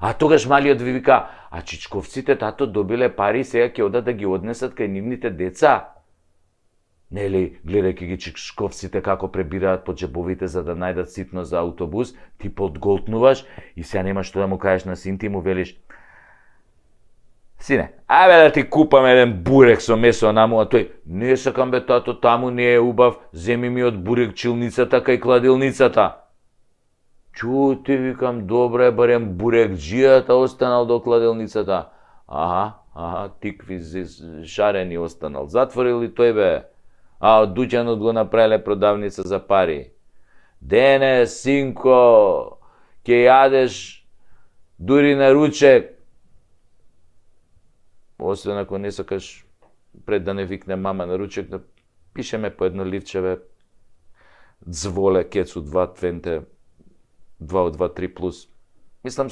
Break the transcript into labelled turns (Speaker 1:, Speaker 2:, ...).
Speaker 1: А тогаш малиот ви вика, а чичковците тато добиле пари, сега ќе одат да ги однесат кај нивните деца. Нели, гледајќи ги чичковците како пребираат по джебовите за да најдат ситно за автобус, ти подголтнуваш и сега немаш што да му кажеш на син ти, му велиш: сине, ајде да ти купам еден бурек со месо наму, а тој: не сакам бе тато, таму не е убав, земи ми од бурекчилницата кај кладилницата. Чути, викам, добре, барем бурекџијата останал до кладилницата. Аха, тикви шарени останал. Затворил ли тој бе? А од дуќанот го направиле продавница за пари. Дене, синко, ќе јадеш дури на ручек. Освен ако не сакаш пред да не викне мама на ручек, да пишеме по едно ливчеве Дзволе, Кецу 2 Твенте, 2 од 2 3+. Мислам, со